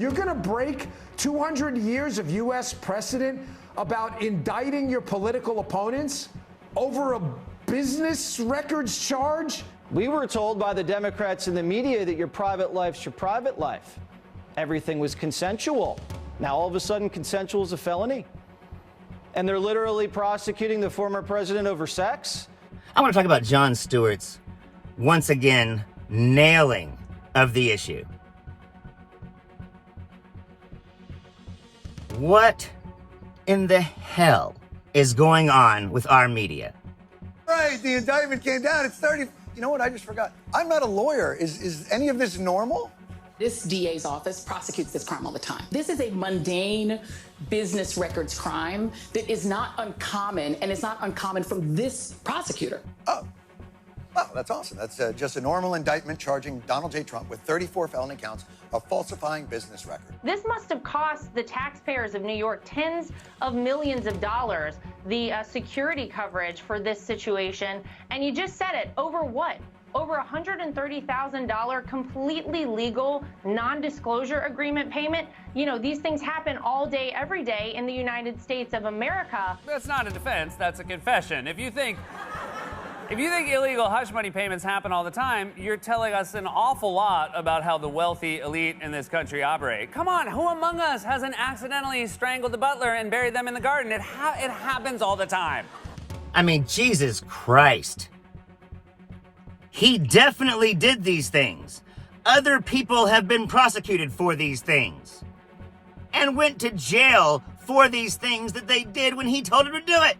You're going to break 200 years of U.S. precedent about indicting your political opponents over a business records charge? We were told by the Democrats in the media that your private life's your private life. Everything was consensual. Now, all of a sudden, consensual is a felony? And they're literally prosecuting the former president over sex? I want to talk about Jon Stewart's, once again, nailing of the issue. What in the hell is going on with our media? Right, the indictment came down. It's 30. You know what? I just forgot. I'm not a lawyer. Is any of this normal? This DA's office prosecutes this crime all the time. This is a mundane business records crime that is not uncommon, and it's not uncommon from this prosecutor. Oh, that's awesome. That's just a normal indictment charging Donald J. Trump with 34 felony counts of falsifying business records. This must have cost the taxpayers of New York tens of millions of dollars, the security coverage for this situation. And you just said it, over what? Over $130,000 completely legal non-disclosure agreement payment. You know, these things happen all day, every day in the United States of America. That's not a defense, that's a confession. If you think illegal hush money payments happen all the time, you're telling us an awful lot about how the wealthy elite in this country operate. Come on, who among us hasn't accidentally strangled the butler and buried them in the garden? It happens all the time. I mean, Jesus Christ. He definitely did these things. Other people have been prosecuted for these things and went to jail for these things that they did when he told them to do it.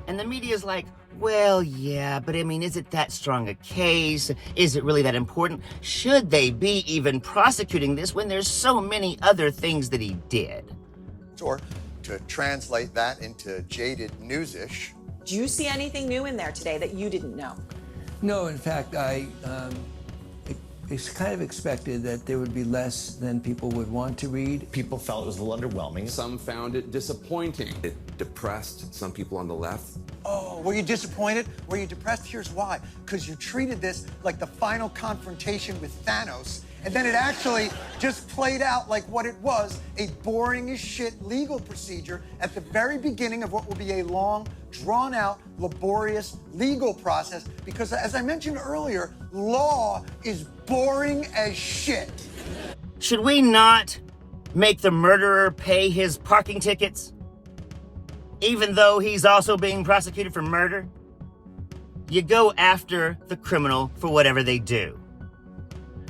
And the media's like, well, yeah, but I mean, is it that strong a case? Is it really that important? Should they be even prosecuting this when there's so many other things that he did? Or to translate that into jaded newsish. Do you see anything new in there today that you didn't know? No, in fact, I kind of expected that there would be less than people would want to read. People felt it was a little underwhelming. Some found it disappointing. It depressed some people on the left. Oh, were you disappointed? Were you depressed? Here's why. Because you treated this like the final confrontation with Thanos, and then it actually just played out like what it was, a boring as shit legal procedure at the very beginning of what will be a long, drawn-out, laborious legal process, because as I mentioned earlier, law is boring as shit. Should we not make the murderer pay his parking tickets, even though he's also being prosecuted for murder? You go after the criminal for whatever they do.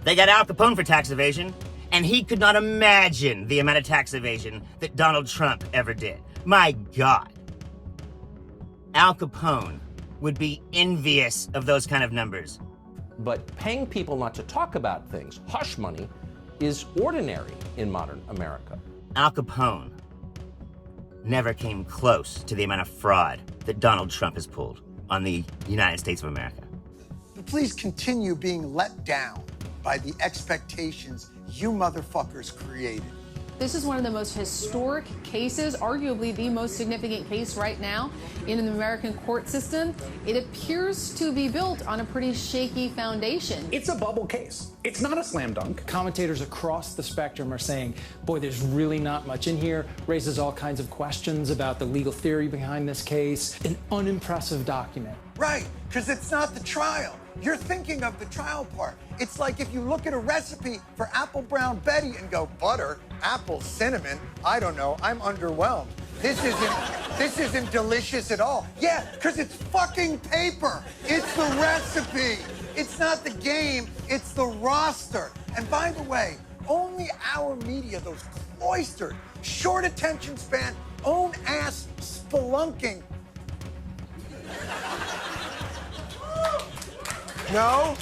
They got Al Capone for tax evasion, and he could not imagine the amount of tax evasion that Donald Trump ever did. My God. Al Capone would be envious of those kind of numbers. But paying people not to talk about things, hush money, is ordinary in modern America. Al Capone never came close to the amount of fraud that Donald Trump has pulled on the United States of America. But please continue being let down by the expectations you motherfuckers created. This is one of the most historic cases, arguably the most significant case right now in the American court system. It appears to be built on a pretty shaky foundation. It's a bubble case. It's not a slam dunk. Commentators across the spectrum are saying, boy, there's really not much in here, raises all kinds of questions about the legal theory behind this case. An unimpressive document. Right, because it's not the trial. You're thinking of the trial part. It's like if you look at a recipe for apple brown Betty and go, butter, apple, cinnamon, I don't know, I'm underwhelmed. This isn't delicious at all. Yeah, because it's fucking paper. It's the recipe. It's not the game, it's the roster. And by the way, only our media, those cloistered, short attention span, own ass spelunking. No?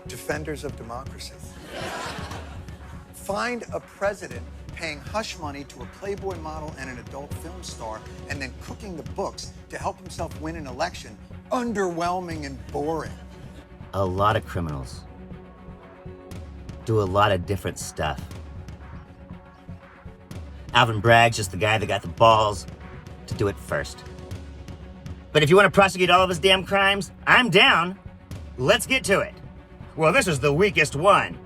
Defenders of democracy. Find a president paying hush money to a Playboy model and an adult film star and then cooking the books to help himself win an election. Underwhelming and boring. A lot of criminals do a lot of different stuff. Alvin Bragg's just the guy that got the balls to do it first. But if you want to prosecute all of his damn crimes, I'm down. Let's get to it. Well, this is the weakest one.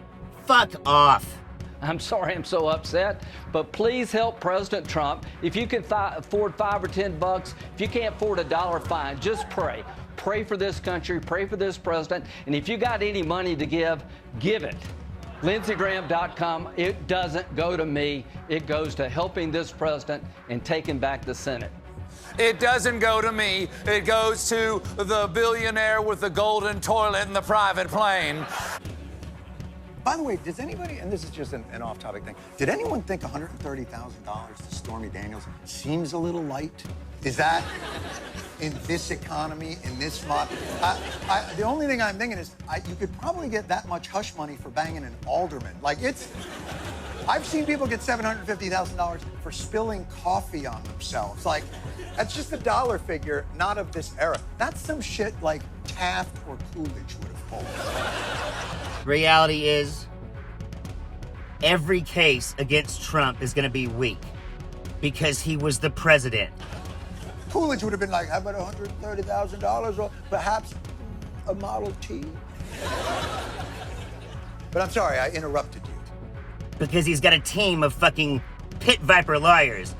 Fuck off. I'm sorry I'm so upset, but please help President Trump. If you can afford $5 or $10, if you can't afford $1, fine, just pray. Pray for this country, pray for this president, and if you got any money to give, give it. LindseyGraham.com, it doesn't go to me, it goes to helping this president and taking back the Senate. It doesn't go to me. It goes to the billionaire with the golden toilet and the private plane. By the way, does anybody, and this is just an off-topic thing, did anyone think $130,000 to Stormy Daniels seems a little light? Is that, in this economy, in this month? The only thing I'm thinking is, you could probably get that much hush money for banging an alderman. Like, I've seen people get $750,000 for spilling coffee on themselves. Like, that's just a dollar figure, not of this era. That's some shit like Taft or Coolidge would have pulled. Reality is, every case against Trump is going to be weak because he was the president. Coolidge would have been like, how about $130,000 or perhaps a Model T? But I'm sorry, I interrupted you. Because he's got a team of fucking pit viper lawyers.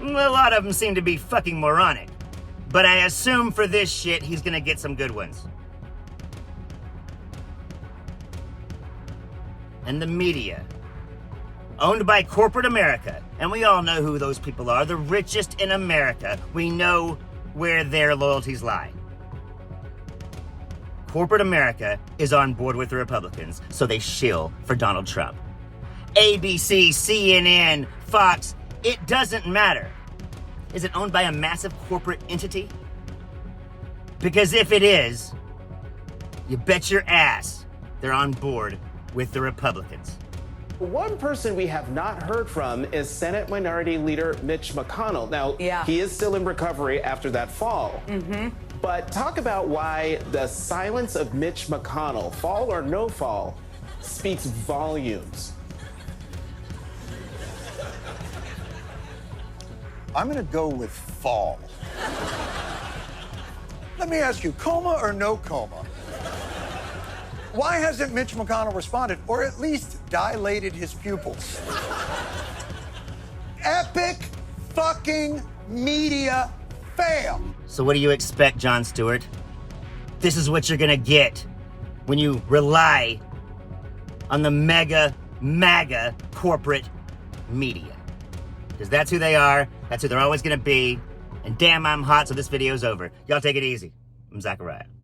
A lot of them seem to be fucking moronic. But I assume for this shit, he's gonna get some good ones. And the media, owned by corporate America, and we all know who those people are, the richest in America. We know where their loyalties lie. Corporate America is on board with the Republicans, so they shill for Donald Trump. ABC, CNN, Fox, it doesn't matter. Is it owned by a massive corporate entity? Because if it is, you bet your ass they're on board with the Republicans. One person we have not heard from is Senate Minority Leader Mitch McConnell. Now, he is still in recovery after that fall. But talk about why the silence of Mitch McConnell, fall or no fall, speaks volumes. I'm gonna go with fall. Let me ask you, coma or no coma? Why hasn't Mitch McConnell responded, or at least dilated his pupils? Epic fucking media fail. So what do you expect, Jon Stewart? This is what you're gonna get when you rely on the MAGA corporate media. Because that's who they are, that's who they're always gonna be, and damn, I'm hot, so this video's over. Y'all take it easy. I'm Zachariah.